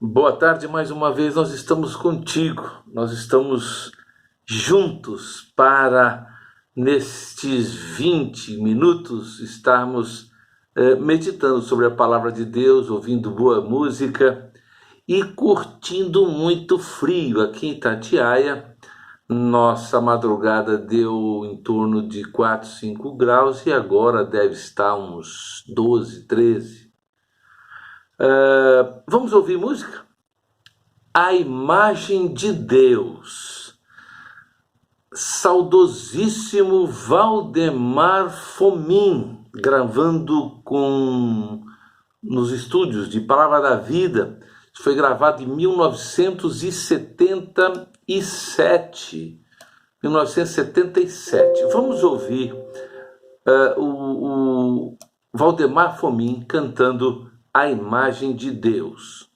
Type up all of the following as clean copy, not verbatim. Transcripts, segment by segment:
Boa tarde, mais uma vez nós estamos contigo, nós estamos juntos para, nestes 20 minutos, estarmos meditando sobre a palavra de Deus, ouvindo boa música e curtindo muito frio. Aqui em Itatiaia, nossa madrugada deu em torno de 4, 5 graus e agora deve estar uns 12, 13. Vamos ouvir música? A Imagem de Deus. Saudosíssimo Valdemar Fomin, gravando nos estúdios de Palavra da Vida. Foi gravado em 1977. Vamos ouvir o Valdemar Fomin cantando A Imagem de Deus.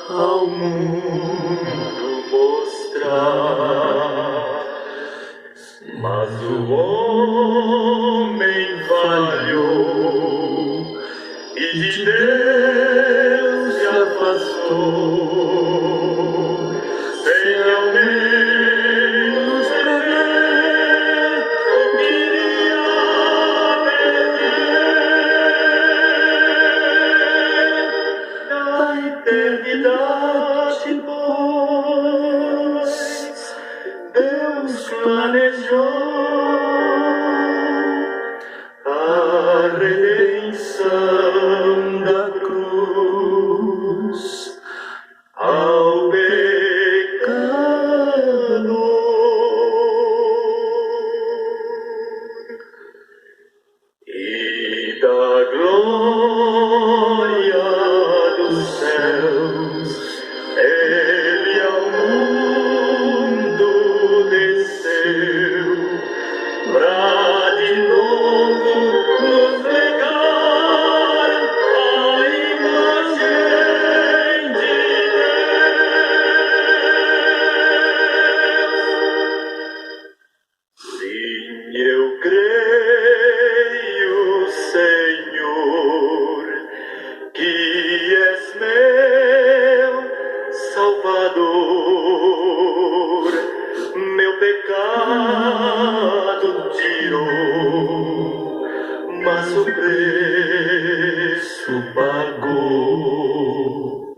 Ao mundo mostrar, mas o homem falhou e de Deus se afastou, sem ao menos prever o que iria perder da eternidade, pois Deus planejou a redenção da cruz ao pecador. E da glória dos céus Ele ao mundo desceu pra de novo nos legar a imagem de Deus. Sim, eu creio, Senhor, que és meu Salvador, meu pecado tirou, mas o preço pagou.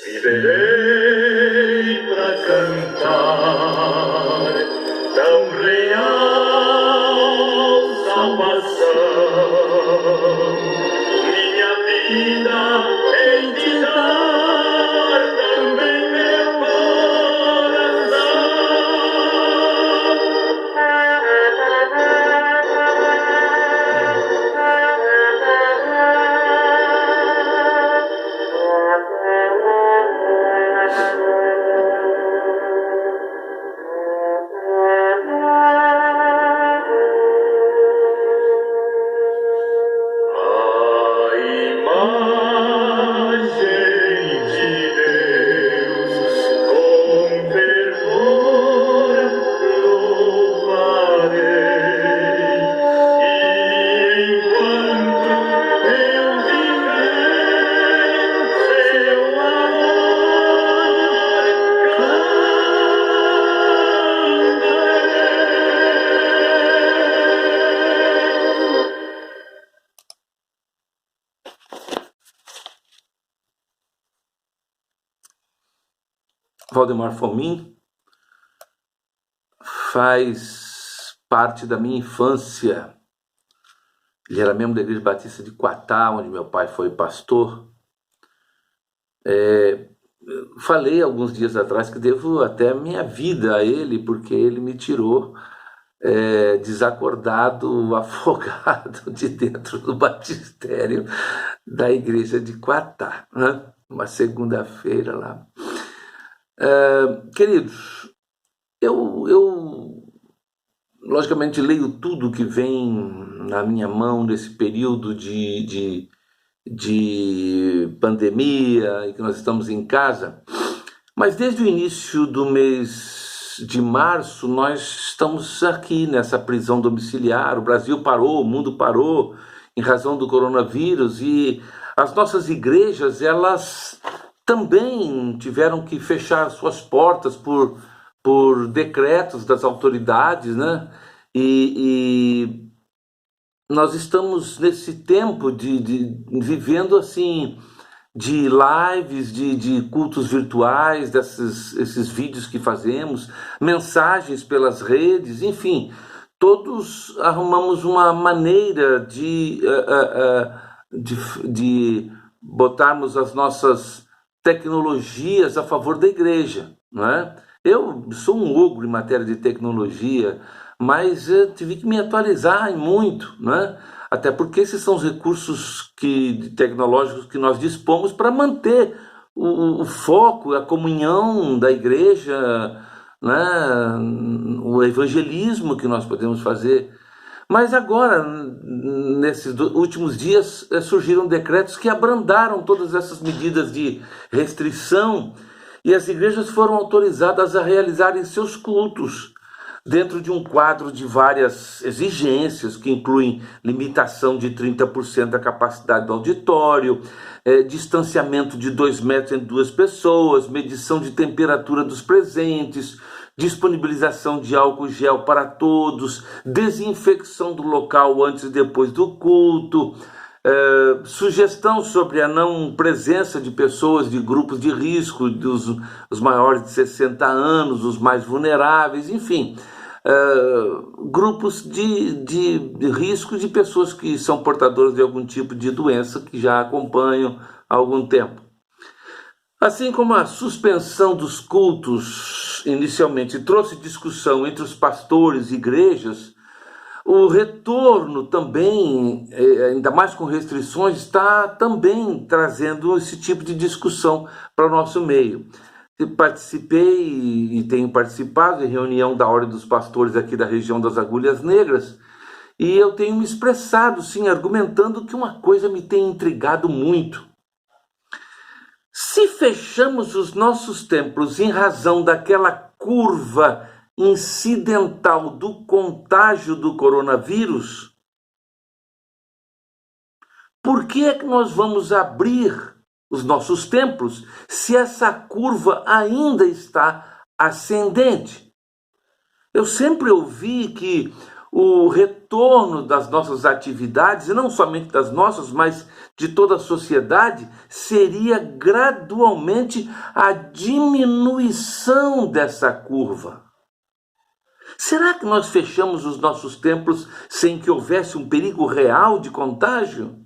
Viverei pra cantar tão real salvação, minha vida em te dar também meu coração. A imagem de Deus com fervor louvarei, e enquanto eu viver seu amor cantarei. Valdemar Fomin faz parte da minha infância. Ele era membro da Igreja Batista de Quatá, onde meu pai foi pastor. Falei alguns dias atrás que devo até minha vida a ele, porque ele me tirou desacordado, afogado de dentro do batistério da igreja de Quatá, né? Uma segunda-feira lá. Queridos, eu logicamente leio tudo que vem na minha mão nesse período de pandemia e que nós estamos em casa, mas desde o início do mês de março nós estamos aqui nessa prisão domiciliar. O Brasil parou, o mundo parou em razão do coronavírus, e as nossas igrejas, elas também tiveram que fechar suas portas por decretos das autoridades, né? E nós estamos nesse tempo vivendo assim, de lives, de cultos virtuais, esses vídeos que fazemos, mensagens pelas redes, enfim, todos arrumamos uma maneira de botarmos as nossas tecnologias a favor da igreja, não é? Eu sou um ogro em matéria de tecnologia, mas eu tive que me atualizar em muito, né? Até porque esses são os recursos tecnológicos que nós dispomos para manter o foco, a comunhão da igreja, né? O evangelismo que nós podemos fazer. Mas agora, nesses últimos dias, surgiram decretos que abrandaram todas essas medidas de restrição, e as igrejas foram autorizadas a realizarem seus cultos dentro de um quadro de várias exigências, que incluem limitação de 30% da capacidade do auditório, distanciamento de 2 metros entre 2 pessoas, medição de temperatura dos presentes, disponibilização de álcool gel para todos, desinfecção do local antes e depois do culto, sugestão sobre a não presença de pessoas de grupos de risco, os maiores de 60 anos, os mais vulneráveis, enfim, grupos de risco de pessoas que são portadoras de algum tipo de doença que já acompanham há algum tempo. Assim como a suspensão dos cultos inicialmente trouxe discussão entre os pastores e igrejas, o retorno também, ainda mais com restrições, está também trazendo esse tipo de discussão para o nosso meio. Participei e tenho participado em reunião da Ordem dos Pastores aqui da região das Agulhas Negras, e eu tenho me expressado, sim, argumentando que uma coisa me tem intrigado muito. Se fechamos os nossos templos em razão daquela curva incidental do contágio do coronavírus, por que é que nós vamos abrir os nossos templos se essa curva ainda está ascendente? Eu sempre ouvi que o retorno das nossas atividades, e não somente das nossas, mas de toda a sociedade, seria gradualmente a diminuição dessa curva. Será que nós fechamos os nossos templos sem que houvesse um perigo real de contágio?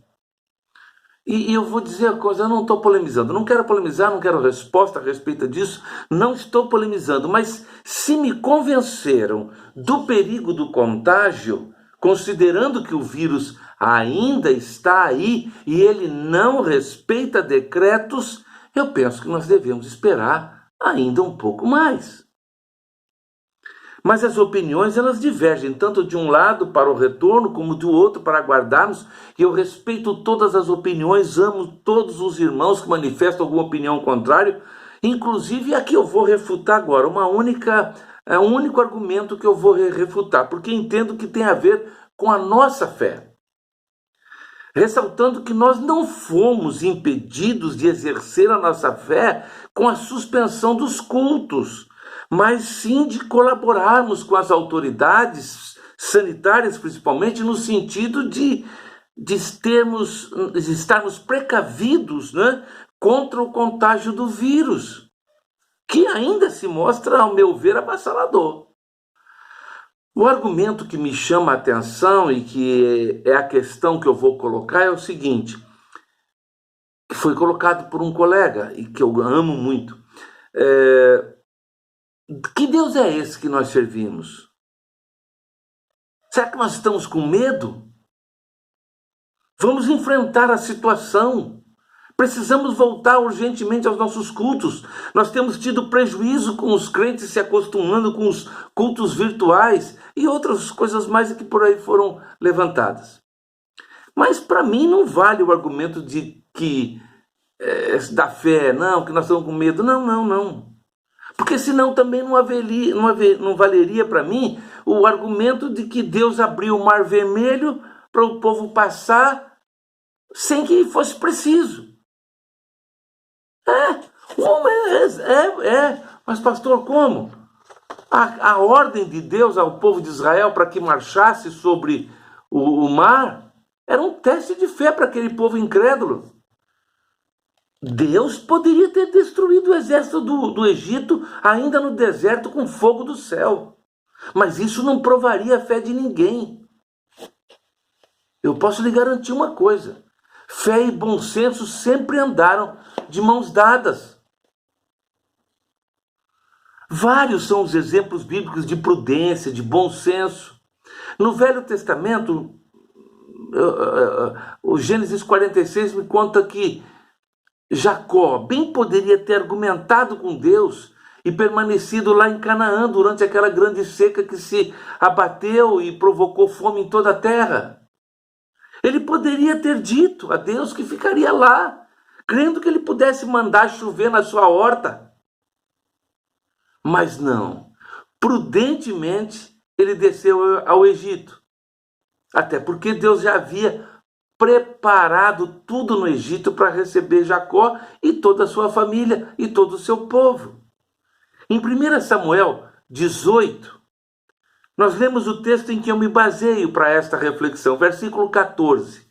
E eu vou dizer a coisa, eu não estou polemizando, não quero polemizar, não quero resposta a respeito disso, não estou polemizando, mas se me convenceram do perigo do contágio, considerando que o vírus ainda está aí e ele não respeita decretos, eu penso que nós devemos esperar ainda um pouco mais. Mas as opiniões, elas divergem, tanto de um lado para o retorno, como do outro para aguardarmos, e eu respeito todas as opiniões, amo todos os irmãos que manifestam alguma opinião contrária, inclusive a que eu vou refutar agora, um único argumento que eu vou refutar, porque entendo que tem a ver com a nossa fé. Ressaltando que nós não fomos impedidos de exercer a nossa fé com a suspensão dos cultos, mas sim de colaborarmos com as autoridades sanitárias, principalmente no sentido de estarmos precavidos, né, contra o contágio do vírus, que ainda se mostra, ao meu ver, avassalador. O argumento que me chama a atenção e que é a questão que eu vou colocar é o seguinte, que foi colocado por um colega e que eu amo muito. Que Deus é esse que nós servimos? Será que nós estamos com medo? Vamos enfrentar a situação, Precisamos voltar urgentemente aos nossos cultos. Nós temos tido prejuízo com os crentes se acostumando com os cultos virtuais e outras coisas mais que por aí foram levantadas. Mas para mim não vale o argumento de que da fé, não, que nós estamos com medo. Não, não, não. Porque senão também não valeria para mim o argumento de que Deus abriu o Mar Vermelho para o povo passar sem que fosse preciso. Mas pastor, como? A ordem de Deus ao povo de Israel para que marchasse sobre o mar era um teste de fé para aquele povo incrédulo. Deus poderia ter destruído o exército do Egito ainda no deserto com fogo do céu. Mas isso não provaria a fé de ninguém. Eu posso lhe garantir uma coisa. Fé e bom senso sempre andaram de mãos dadas. Vários são os exemplos bíblicos de prudência, de bom senso. No Velho Testamento, o Gênesis 46 me conta que Jacó bem poderia ter argumentado com Deus e permanecido lá em Canaã durante aquela grande seca que se abateu e provocou fome em toda a terra. Ele poderia ter dito a Deus que ficaria lá, crendo que ele pudesse mandar chover na sua horta. Mas não. Prudentemente, ele desceu ao Egito. Até porque Deus já havia preparado tudo no Egito para receber Jacó e toda a sua família e todo o seu povo. Em 1 Samuel 18, nós lemos o texto em que eu me baseio para esta reflexão, versículo 14.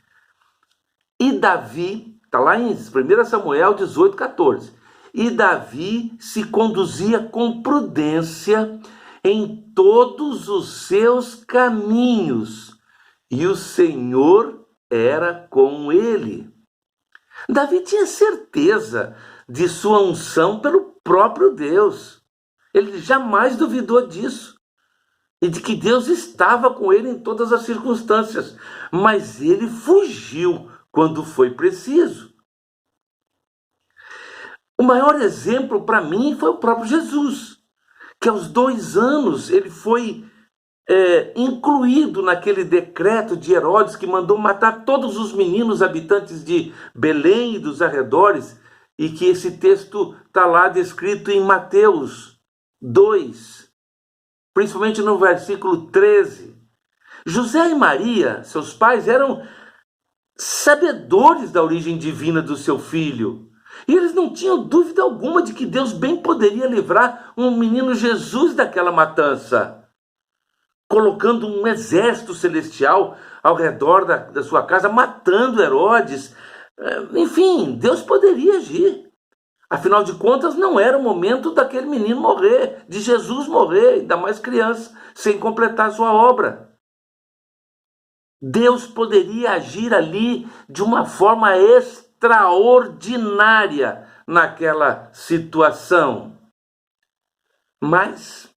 E Davi, está lá em 1 Samuel 18, 14. E Davi se conduzia com prudência em todos os seus caminhos, e o Senhor era com ele. Davi tinha certeza de sua unção pelo próprio Deus. Ele jamais duvidou disso. E de que Deus estava com ele em todas as circunstâncias. Mas ele fugiu quando foi preciso. O maior exemplo para mim foi o próprio Jesus, que aos 2 anos ele foi incluído naquele decreto de Herodes que mandou matar todos os meninos habitantes de Belém e dos arredores, e que esse texto está lá descrito em Mateus 2, principalmente no versículo 13. José e Maria, seus pais, eram sabedores da origem divina do seu filho. E eles não tinham dúvida alguma de que Deus bem poderia livrar um menino Jesus daquela matança, colocando um exército celestial ao redor da sua casa, matando Herodes. Enfim, Deus poderia agir. Afinal de contas, não era o momento daquele menino morrer, de Jesus morrer, ainda mais criança, sem completar sua obra. Deus poderia agir ali de uma forma extraordinária naquela situação. Mas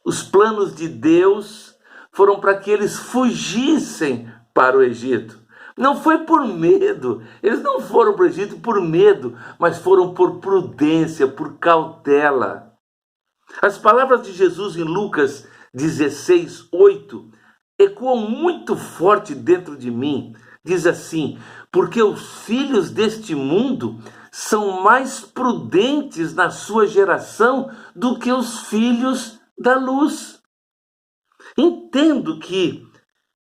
os planos de Deus foram para que eles fugissem para o Egito. Não foi por medo, eles não foram para o Egito por medo, mas foram por prudência, por cautela. As palavras de Jesus em Lucas 16, 8, ecoam muito forte dentro de mim. Diz assim: porque os filhos deste mundo são mais prudentes na sua geração do que os filhos da luz. Entendo que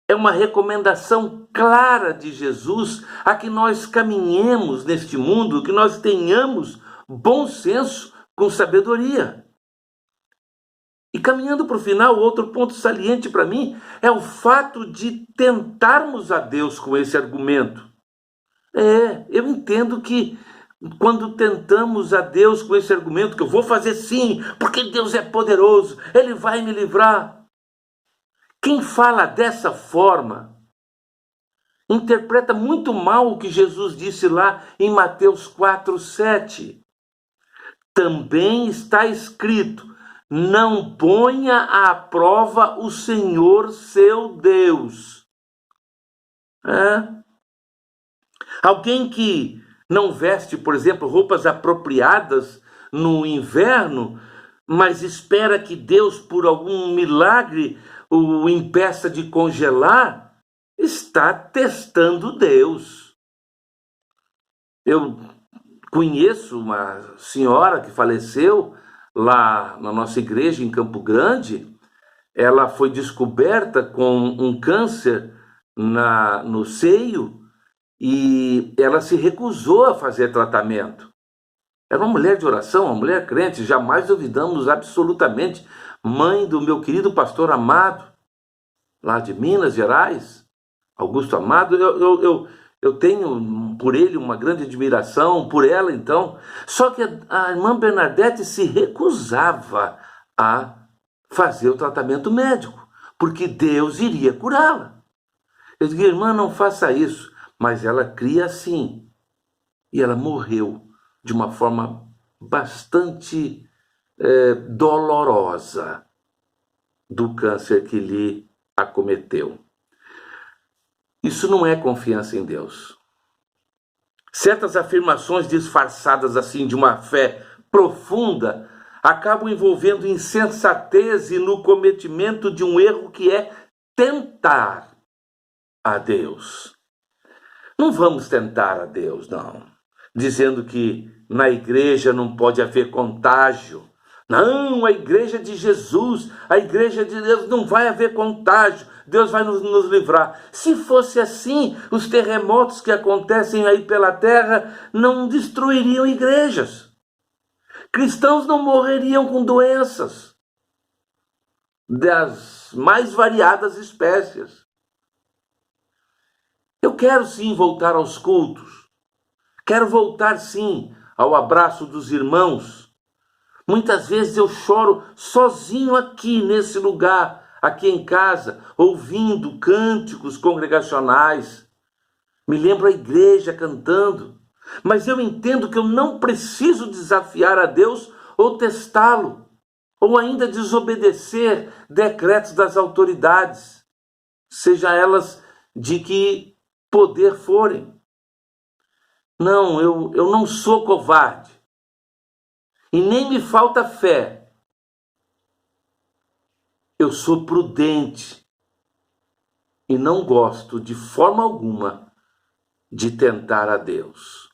é uma recomendação clara de Jesus a que nós caminhemos neste mundo, que nós tenhamos bom senso com sabedoria. E caminhando para o final, outro ponto saliente para mim é o fato de tentarmos a Deus com esse argumento. Eu entendo que quando tentamos a Deus com esse argumento, que eu vou fazer sim, porque Deus é poderoso, Ele vai me livrar. Quem fala dessa forma interpreta muito mal o que Jesus disse lá em Mateus 4, 7. Também está escrito: não ponha à prova o Senhor seu Deus. Alguém que não veste, por exemplo, roupas apropriadas no inverno, mas espera que Deus, por algum milagre, o impeça de congelar, está testando Deus. Eu conheço uma senhora que faleceu lá na nossa igreja em Campo Grande. Ela foi descoberta com um câncer no seio e ela se recusou a fazer tratamento. Era uma mulher de oração, uma mulher crente, jamais duvidamos absolutamente. Mãe do meu querido pastor Amado, lá de Minas Gerais, Augusto Amado. Eu tenho por ele uma grande admiração, por ela então. Só que a irmã Bernadette se recusava a fazer o tratamento médico, porque Deus iria curá-la. Eu digo, irmã, não faça isso. Mas ela cria assim. E ela morreu de uma forma bastante dolorosa do câncer que lhe acometeu. Isso não é confiança em Deus. Certas afirmações disfarçadas assim de uma fé profunda acabam envolvendo insensatez e no cometimento de um erro que é tentar a Deus. Não vamos tentar a Deus, não, dizendo que na igreja não pode haver contágio. Não, a igreja de Jesus, a igreja de Deus, não vai haver contágio. Deus vai nos livrar. Se fosse assim, os terremotos que acontecem aí pela terra não destruiriam igrejas. Cristãos não morreriam com doenças das mais variadas espécies. Eu quero sim voltar aos cultos. Quero voltar sim ao abraço dos irmãos. Muitas vezes eu choro sozinho aqui nesse lugar, aqui em casa, ouvindo cânticos congregacionais. Me lembro a igreja cantando. Mas eu entendo que eu não preciso desafiar a Deus ou testá-lo, ou ainda desobedecer decretos das autoridades, seja elas de que poder forem. Não, eu não sou covarde. E nem me falta fé. Eu sou prudente. E não gosto de forma alguma de tentar a Deus.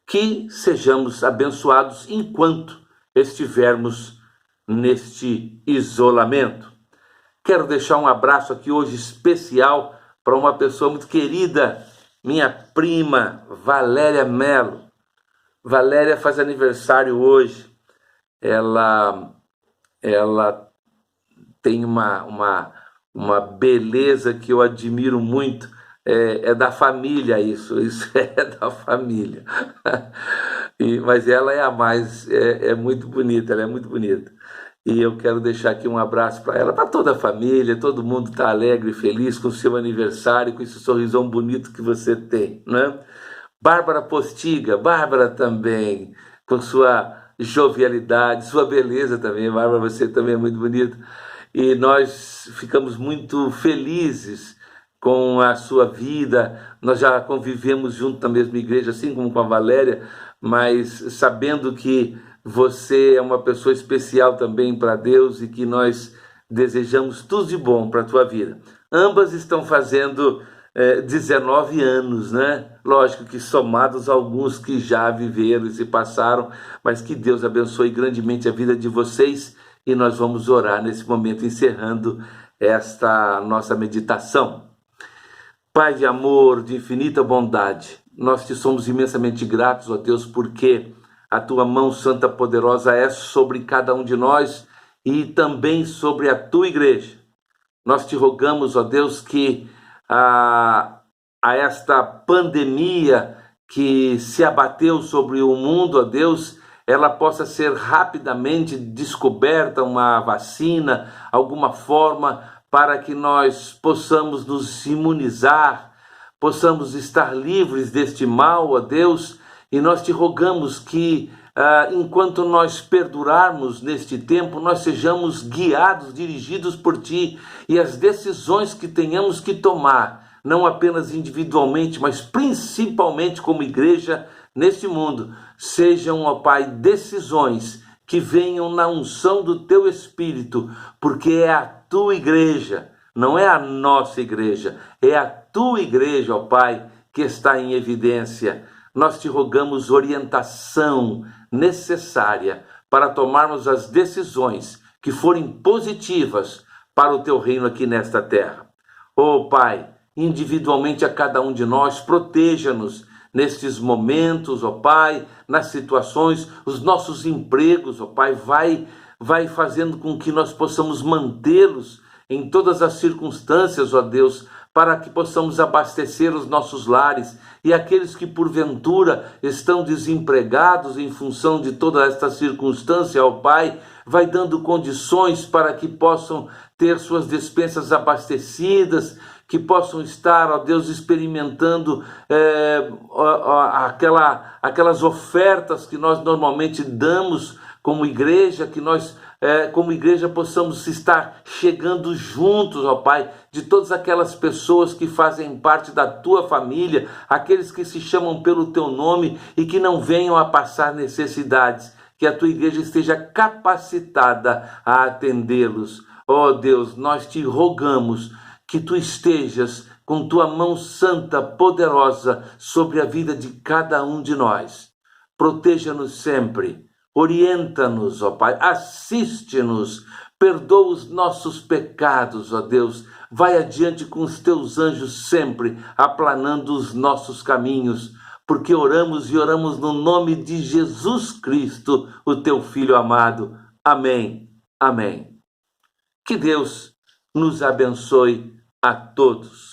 Que sejamos abençoados enquanto estivermos neste isolamento. Quero deixar um abraço aqui hoje especial para uma pessoa muito querida, minha prima Valéria Melo. Valéria faz aniversário hoje. Ela tem uma beleza que eu admiro muito. É da família isso é da família. Mas ela é a mais, é muito bonita, ela é muito bonita. E eu quero deixar aqui um abraço para ela, para toda a família, todo mundo está alegre e feliz com o seu aniversário, com esse sorrisão bonito que você tem, né? Bárbara Postiga, Bárbara também, com sua jovialidade, sua beleza também. Bárbara, você também é muito bonita. E nós ficamos muito felizes com a sua vida. Nós já convivemos junto na mesma igreja, assim como com a Valéria, mas sabendo que você é uma pessoa especial também para Deus e que nós desejamos tudo de bom para a tua vida. Ambas estão fazendo 19 anos, né? Lógico que somados a alguns que já viveram e se passaram, mas que Deus abençoe grandemente a vida de vocês e nós vamos orar nesse momento, encerrando esta nossa meditação. Pai de amor, de infinita bondade, nós te somos imensamente gratos, ó Deus, porque a tua mão santa poderosa é sobre cada um de nós e também sobre a tua igreja. Nós te rogamos, ó Deus, que a esta pandemia que se abateu sobre o mundo, ó Deus, ela possa ser rapidamente descoberta, uma vacina, alguma forma para que nós possamos nos imunizar, possamos estar livres deste mal, ó Deus, e nós te rogamos que, enquanto nós perdurarmos neste tempo, nós sejamos guiados, dirigidos por ti, e as decisões que tenhamos que tomar não apenas individualmente, mas principalmente como igreja neste mundo, sejam, ó Pai, decisões que venham na unção do Teu Espírito, porque é a Tua igreja, não é a nossa igreja, é a Tua igreja, ó Pai, que está em evidência. Nós te rogamos orientação necessária para tomarmos as decisões que forem positivas para o Teu reino aqui nesta terra. Ó Pai, individualmente a cada um de nós, proteja-nos nestes momentos, ó Pai, nas situações, os nossos empregos, ó Pai, vai fazendo com que nós possamos mantê-los em todas as circunstâncias, ó Deus, para que possamos abastecer os nossos lares, e aqueles que porventura estão desempregados em função de toda esta circunstância, ó Pai, vai dando condições para que possam ter suas despensas abastecidas, que possam estar, ó Deus, experimentando aquelas ofertas que nós normalmente damos como igreja, que nós, como igreja, possamos estar chegando juntos, ó Pai, de todas aquelas pessoas que fazem parte da Tua família, aqueles que se chamam pelo Teu nome e que não venham a passar necessidades, que a Tua igreja esteja capacitada a atendê-los. Ó Deus, nós te rogamos que Tu estejas com Tua mão santa, poderosa, sobre a vida de cada um de nós. Proteja-nos sempre, orienta-nos, ó Pai, assiste-nos, perdoa os nossos pecados, ó Deus, vai adiante com os Teus anjos sempre, aplanando os nossos caminhos, porque oramos e oramos no nome de Jesus Cristo, o Teu Filho amado. Amém, amém. Que Deus nos abençoe a todos.